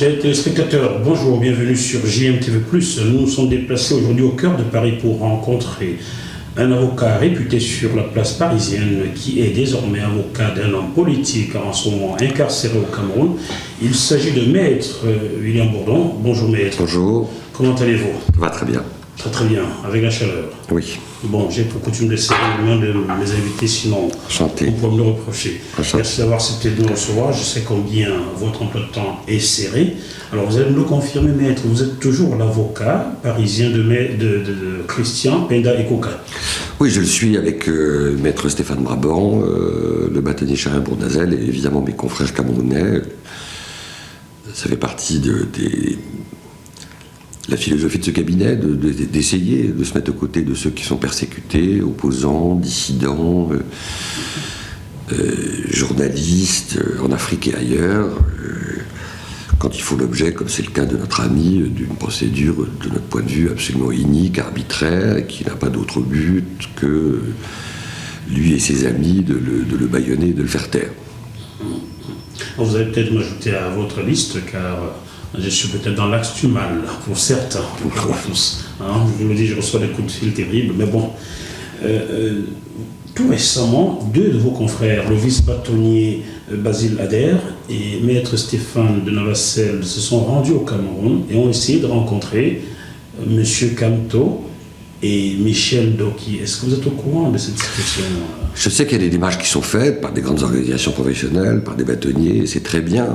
Chers téléspectateurs, bonjour, bienvenue sur JMTV+. Nous nous sommes déplacés aujourd'hui au cœur de Paris pour rencontrer un avocat réputé sur la place parisienne qui est désormais avocat d'un homme politique en ce moment incarcéré au Cameroun. Il s'agit de Maître William Bourdon. Bonjour Maître. Bonjour. Comment allez-vous? Ça va très bien. Très très bien, avec la chaleur. Oui. Bon, j'ai pour coutume de serrer les mains de mes invités, sinon Enchanté. on pourrait me le reprocher. Enchanté. Merci d'avoir accepté de nous recevoir. Je sais combien votre emploi de temps est serré. Alors vous allez me le confirmer, Maître, vous êtes toujours l'avocat parisien de Christian Penda Ekoka. Oui, je le suis avec Maître Stéphane Brabant, le bâtonnier Charien Bournazel et évidemment mes confrères camerounais. Ça fait partie de la philosophie de ce cabinet, d'essayer de se mettre aux côtés de ceux qui sont persécutés, opposants, dissidents, journalistes, en Afrique et ailleurs, quand il faut l'objet, comme c'est le cas de notre ami, d'une procédure, de notre point de vue, absolument inique, arbitraire, et qui n'a pas d'autre but que lui et ses amis de le bâillonner et de le faire taire. Vous allez peut-être m'ajouter à votre liste, car je suis peut-être dans l'axe du mal, pour certains, pour tous. Hein, je vous le dis, je reçois des coups de fil terribles, mais bon. Tout récemment, deux de vos confrères, le vice-bâtonnier Basile Ader et Maître Stéphane de Navassel, se sont rendus au Cameroun et ont essayé de rencontrer M. Kamto et Michel Doki. Est-ce que vous êtes au courant de cette situation? Je sais qu'il y a des démarches qui sont faites par des grandes organisations professionnelles, par des bâtonniers, et c'est très bien.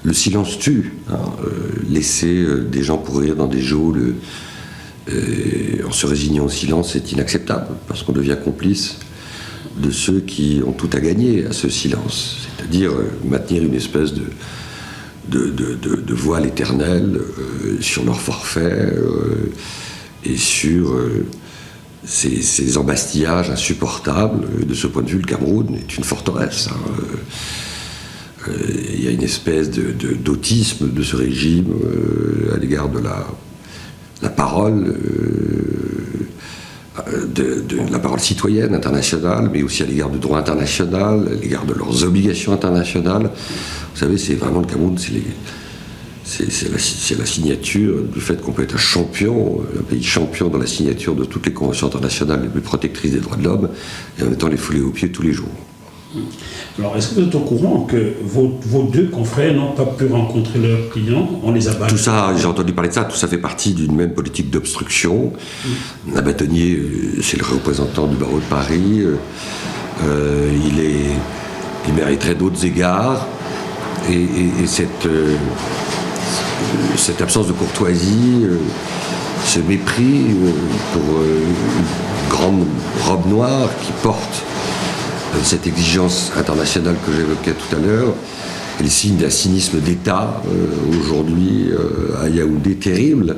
Le silence tue. Hein. Laisser des gens pourrir dans des geôles en se résignant au silence, c'est inacceptable, parce qu'on devient complice de ceux qui ont tout à gagner à ce silence. C'est-à-dire maintenir une espèce de voile éternel sur leur forfait et sur ces embastillages insupportables. De ce point de vue, le Cameroun est une forteresse. Hein. Il y a une espèce d'autisme de ce régime à l'égard de la parole, la parole citoyenne internationale, mais aussi à l'égard du droit international, à l'égard de leurs obligations internationales. Vous savez, c'est vraiment le Cameroun, c'est la signature du fait qu'on peut être un pays champion dans la signature de toutes les conventions internationales les plus protectrices des droits de l'homme, et en même temps les fouler aux pieds tous les jours. Alors, est-ce que vous êtes au courant que vos deux confrères n'ont pas pu rencontrer leurs clients? On les a battus. Tout ça, j'ai entendu parler de ça, tout ça fait partie d'une même politique d'obstruction. Un bâtonnier, c'est le représentant du barreau de Paris. Il mériterait d'autres égards. Et cette absence de courtoisie, ce mépris pour une grande robe noire qui porte cette exigence internationale que j'évoquais tout à l'heure, est le signe d'un cynisme d'État aujourd'hui à Yaoundé terrible,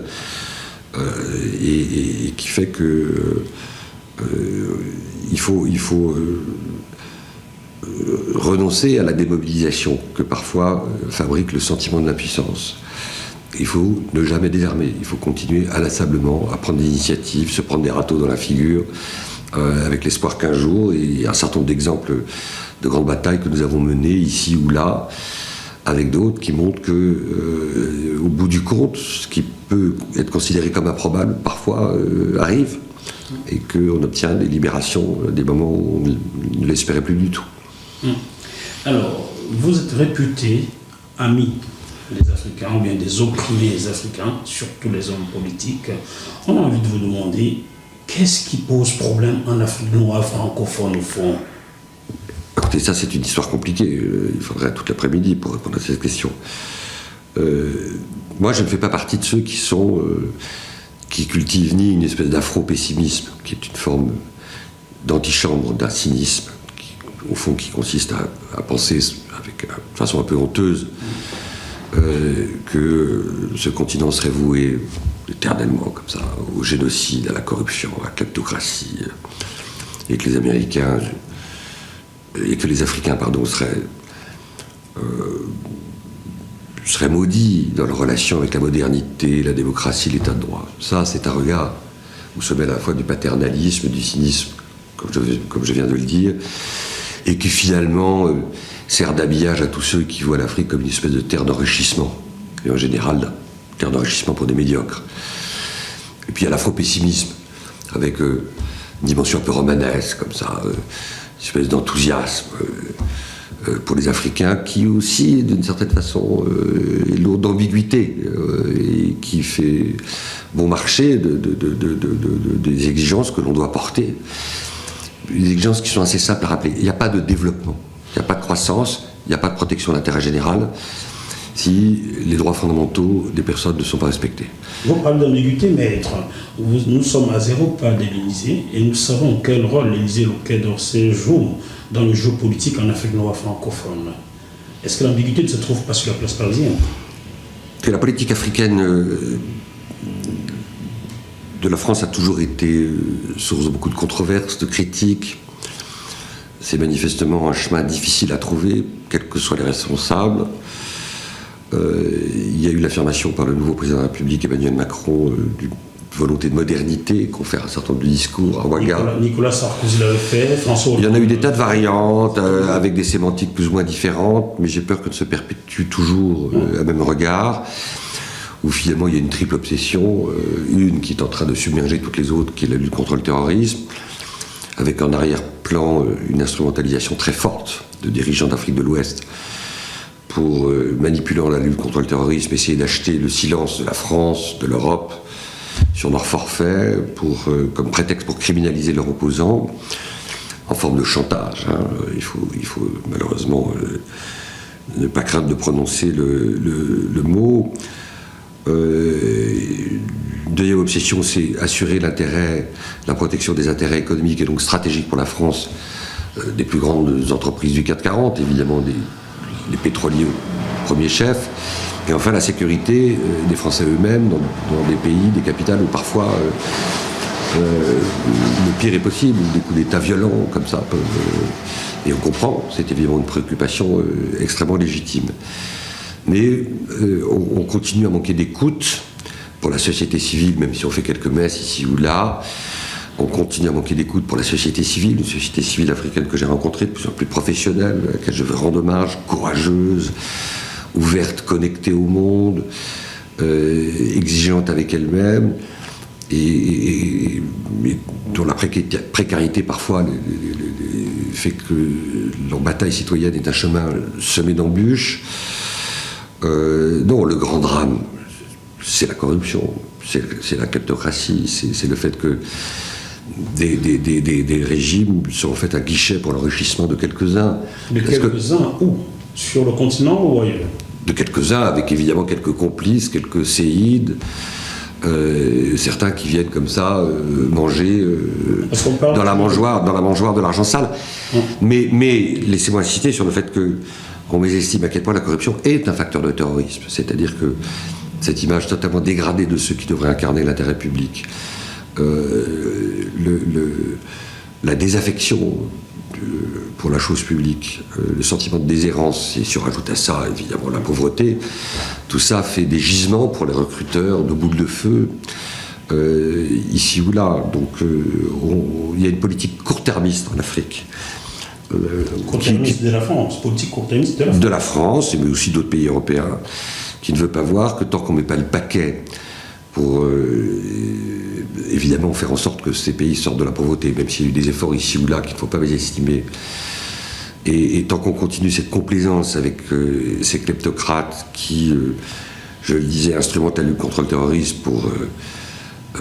et qui fait que il faut renoncer à la démobilisation que parfois fabrique le sentiment de l'impuissance. Il faut ne jamais désarmer, il faut continuer inlassablement à prendre des initiatives, se prendre des râteaux dans la figure, avec l'espoir qu'un jour, et il y a un certain nombre d'exemples de grandes batailles que nous avons menées ici ou là, avec d'autres qui montrent que, au bout du compte, ce qui peut être considéré comme improbable, parfois arrive, et qu'on obtient des libérations des moments où on ne l'espérait plus du tout. Alors, vous êtes réputé ami des Africains, ou bien des opprimés africains, surtout les hommes politiques. On a envie de vous demander, qu'est-ce qui pose problème en Afrique noire francophone au fond? Écoutez, ça c'est une histoire compliquée. Il faudrait toute l'après-midi pour répondre à cette question. Moi, je ne fais pas partie de ceux qui cultivent ni une espèce d'afro-pessimisme, qui est une forme d'antichambre, d'un cynisme, au fond, qui consiste à penser de façon un peu honteuse que ce continent serait voué éternellement, comme ça, au génocide, à la corruption, à la kleptocratie, et que les Américains, et que les Africains, pardon, seraient maudits dans leur relation avec la modernité, la démocratie, l'état de droit. Ça, c'est un regard où se mêle à la fois du paternalisme, du cynisme, comme je viens de le dire, et qui finalement sert d'habillage à tous ceux qui voient l'Afrique comme une espèce de terre d'enrichissement et en général d'un terre d'enrichissement pour des médiocres. Et puis il y a l'afro-pessimisme, avec une dimension un peu romanesque, comme ça, une espèce d'enthousiasme pour les Africains, qui aussi, d'une certaine façon, est lourd d'ambiguïté, et qui fait bon marché des exigences que l'on doit porter. Des exigences qui sont assez simples à rappeler. Il n'y a pas de développement, il n'y a pas de croissance, il n'y a pas de protection d'intérêt général si les droits fondamentaux des personnes ne sont pas respectés. Vous parlez d'ambiguïté, maître. Nous sommes à 0 pas de l'Élysée et nous savons quel rôle l'Élysée et le Quai d'Orsay jouent dans le jeu politique en Afrique noire francophone. Est-ce que l'ambiguïté ne se trouve pas sur la place parisienne? Que la politique africaine de la France a toujours été source de beaucoup de controverses, de critiques. C'est manifestement un chemin difficile à trouver, quels que soient les responsables. Il y a eu l'affirmation par le nouveau président de la République, Emmanuel Macron, d'une volonté de modernité, confère un certain nombre de discours à Ouaga. Nicolas Sarkozy l'avait fait, François Hollande. Il y en a eu des tas de variantes, avec des sémantiques plus ou moins différentes, mais j'ai peur que ne se perpétue toujours à même regard, où finalement il y a une triple obsession, une qui est en train de submerger toutes les autres, qui est la lutte contre le terrorisme, avec en arrière-plan une instrumentalisation très forte de dirigeants d'Afrique de l'Ouest, pour, manipulant la lutte contre le terrorisme, essayer d'acheter le silence de la France, de l'Europe, sur leur forfait, comme prétexte pour criminaliser leurs opposants, en forme de chantage. Il faut malheureusement ne pas craindre de prononcer le mot. Deuxième obsession, c'est assurer la protection des intérêts économiques et donc stratégiques pour la France des plus grandes entreprises du CAC 40, évidemment les pétroliers au premier chef, et enfin la sécurité des Français eux-mêmes dans des pays, des capitales où parfois le pire est possible, des coups d'État violents comme ça peuvent, et on comprend, c'est évidemment une préoccupation extrêmement légitime. Mais on continue à manquer d'écoute pour la société civile, même si on fait quelques messes ici ou là. On continue à manquer d'écoute pour la société civile, une société civile africaine que j'ai rencontrée, de plus en plus professionnelle, à laquelle je veux rendre hommage, courageuse, ouverte, connectée au monde, exigeante avec elle-même, et dont la précarité parfois fait que leur bataille citoyenne est un chemin semé d'embûches. Non, le grand drame, c'est la corruption, c'est la kleptocratie, c'est le fait que des régimes sont en fait un guichet pour l'enrichissement de quelques-uns. De quelques-uns où? Sur le continent ou ailleurs? De quelques-uns, avec évidemment quelques complices, quelques séides, certains qui viennent comme ça manger dans la mangeoire de l'argent sale. Mais laissez-moi insister sur le fait qu'on mésestime à quel point la corruption est un facteur de terrorisme. C'est-à-dire que cette image totalement dégradée de ceux qui devraient incarner l'intérêt public, la désaffection pour la chose publique, le sentiment de déshérence, et si on rajoute à ça évidemment la pauvreté, tout ça fait des gisements pour les recruteurs de boules de feu, ici ou là. Donc il y a une politique court-termiste en Afrique. Court-termiste de la France, politique court-termiste de la France. De la France, mais aussi d'autres pays européens, qui ne veut pas voir que tant qu'on ne met pas le paquet pour évidemment faire en sorte que ces pays sortent de la pauvreté, même s'il y a eu des efforts ici ou là qu'il ne faut pas mésestimer, et tant qu'on continue cette complaisance avec ces kleptocrates qui, je le disais, instrumentent la lutte contre le terrorisme pour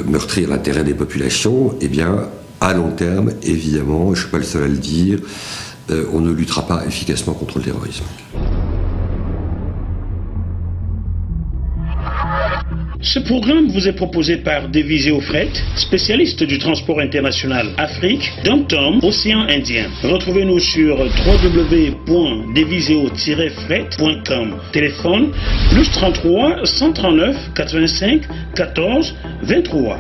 meurtrir l'intérêt des populations, eh bien, à long terme, évidemment, je ne suis pas le seul à le dire, on ne luttera pas efficacement contre le terrorisme. Ce programme vous est proposé par Deviseo Fret, spécialiste du transport international Afrique, Dom-Tom, Océan Indien. Retrouvez-nous sur www.deviseo-fret.com. Téléphone +33 139 85 14 23.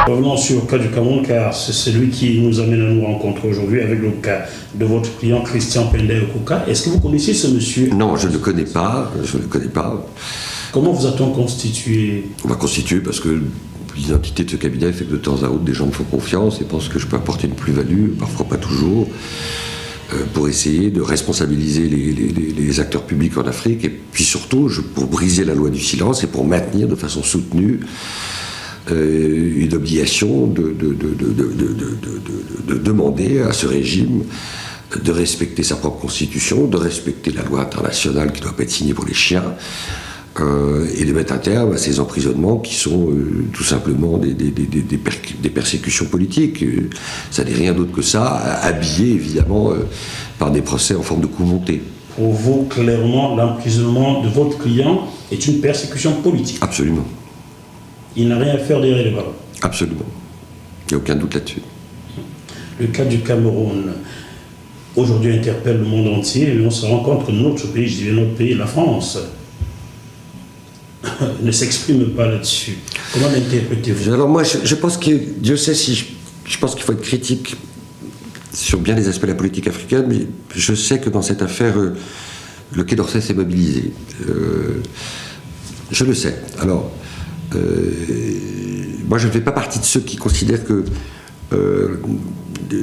Revenons sur le cas du Cameroun, car c'est celui qui nous amène à nous rencontrer aujourd'hui avec le cas de votre client Christian Pende-Okuka. Est-ce que vous connaissez ce monsieur? Non, je ne le connais pas. Comment vous a-t-on constitué? On m'a constitué parce que l'identité de ce cabinet fait que de temps à autre, des gens me font confiance et pensent que je peux apporter une plus-value, parfois pas toujours. pour essayer de responsabiliser les acteurs publics en Afrique, et puis surtout pour briser la loi du silence et pour maintenir de façon soutenue une obligation de demander à ce régime de respecter sa propre constitution, de respecter la loi internationale qui ne doit pas être signée pour les chiens, et de mettre un terme à ces emprisonnements qui sont tout simplement des persécutions politiques. Ça n'est rien d'autre que ça, habillé évidemment par des procès en forme de coup monté. Pour vous, clairement, l'emprisonnement de votre client est une persécution politique. Absolument. Il n'a rien à faire derrière les barreaux. Absolument. Il n'y a aucun doute là-dessus. Le cas du Cameroun, aujourd'hui, interpelle le monde entier, mais on se rend compte que notre pays, je dis notre pays, la France, ne s'exprime pas là-dessus. Comment l'interprétez-vous? Alors moi, je pense que, Dieu sait si je pense qu'il faut être critique sur bien les aspects de la politique africaine, mais je sais que dans cette affaire, le Quai d'Orsay s'est mobilisé. Je le sais. Alors, moi, je ne fais pas partie de ceux qui considèrent que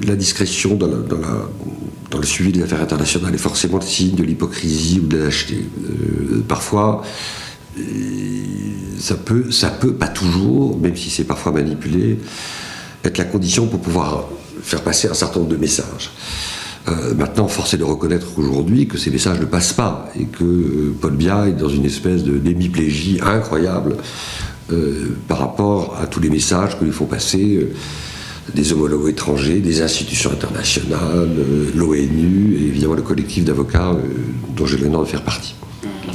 la discrétion dans le suivi des affaires internationales est forcément le signe de l'hypocrisie ou de la lâcheté. Parfois, ça peut, pas toujours, même si c'est parfois manipulé, être la condition pour pouvoir faire passer un certain nombre de messages. Maintenant, force est de reconnaître aujourd'hui que ces messages ne passent pas et que Paul Biya est dans une espèce d'hémiplégie incroyable par rapport à tous les messages que lui font passer des homologues étrangers, des institutions internationales, l'ONU et évidemment le collectif d'avocats dont j'ai l'honneur de faire partie.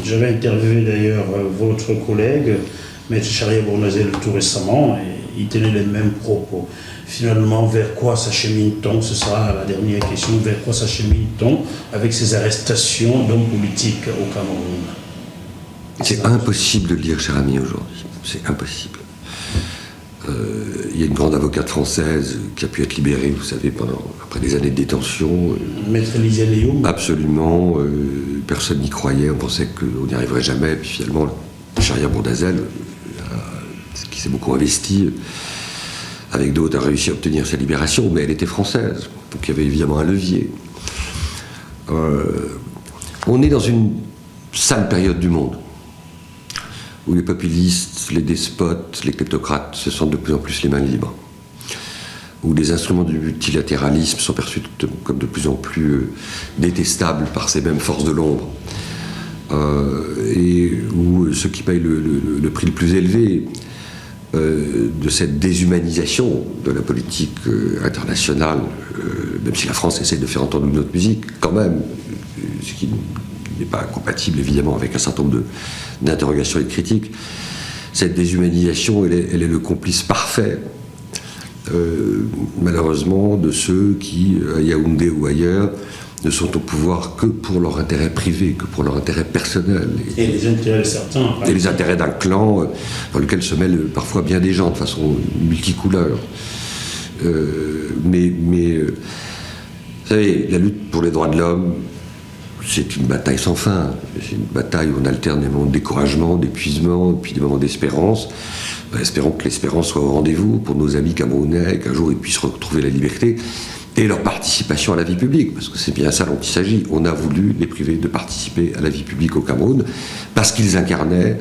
J'avais interviewé d'ailleurs votre collègue, M. Charia Bournazel, tout récemment, et il tenait les mêmes propos. Finalement, vers quoi s'achemine-t-on? Ce sera la dernière question. Vers quoi s'achemine-t-on avec ces arrestations d'hommes politiques au Cameroun? C'est impossible de le dire, cher ami, aujourd'hui. C'est impossible. Il y a une grande avocate française qui a pu être libérée, vous savez, après des années de détention. Maître Lisiane Youm. Absolument. Personne n'y croyait. On pensait qu'on n'y arriverait jamais. Puis finalement, Charia Bournazel, qui s'est beaucoup investi, avec d'autres, a réussi à obtenir sa libération, mais elle était française. Donc il y avait évidemment un levier. On est dans une sale période du monde, où les populistes, les despotes, les kleptocrates se sentent de plus en plus les mains libres, où les instruments du multilatéralisme sont perçus comme de plus en plus détestables par ces mêmes forces de l'ombre, et où ceux qui payent le prix le plus élevé de cette déshumanisation de la politique internationale, même si la France essaie de faire entendre une autre musique, quand même, ce qui n'est pas incompatible évidemment avec un certain nombre d'interrogations et de critiques, cette déshumanisation, elle est le complice parfait, malheureusement, de ceux qui, à Yaoundé ou ailleurs, ne sont au pouvoir que pour leur intérêt privé, que pour leur intérêt personnel. Et les intérêts de certains. Et les intérêts d'un clan dans lequel se mêlent parfois bien des gens de façon multicouleur. Mais vous savez, la lutte pour les droits de l'homme, c'est une bataille sans fin. C'est une bataille où on alterne des moments de découragement, d'épuisement, et puis des moments d'espérance. Espérons que l'espérance soit au rendez-vous pour nos amis camerounais, qu'un jour ils puissent retrouver la liberté et leur participation à la vie publique, parce que c'est bien ça dont il s'agit. On a voulu les priver de participer à la vie publique au Cameroun, parce qu'ils incarnaient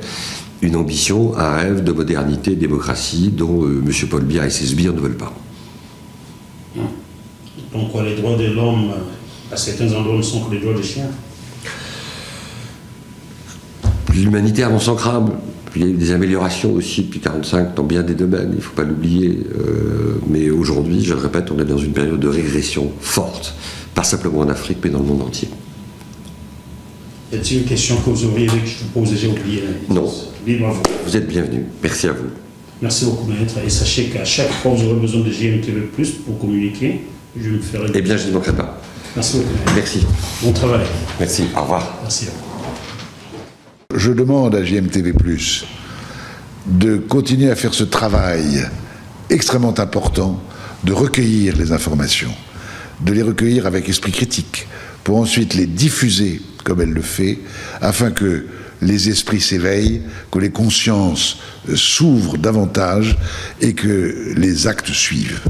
une ambition, un rêve de modernité et de démocratie dont M. Paul Biya et ses sbires ne veulent pas. Donc les droits de l'homme, à certains endroits, ne sont que les droits des chiens. L'humanité avance sans crabe. Il y a eu des améliorations aussi depuis 1945 dans bien des domaines, il ne faut pas l'oublier. Mais aujourd'hui, je le répète, on est dans une période de régression forte, pas simplement en Afrique, mais dans le monde entier. Y a-t-il une question que vous auriez que je vous pose et j'ai oublié? Non. Vive à vous. Vous êtes bienvenue. Merci à vous. Merci beaucoup, maître. Et sachez qu'à chaque fois que vous aurez besoin de GMTV+, pour communiquer, je me ferai... Eh bien, je ne manquerai pas. Merci beaucoup, maître. Merci. Bon travail. Merci. Au revoir. Merci à vous. Je demande à GMTV+, de continuer à faire ce travail extrêmement important de recueillir les informations, de les recueillir avec esprit critique, pour ensuite les diffuser comme elle le fait, afin que les esprits s'éveillent, que les consciences s'ouvrent davantage et que les actes suivent.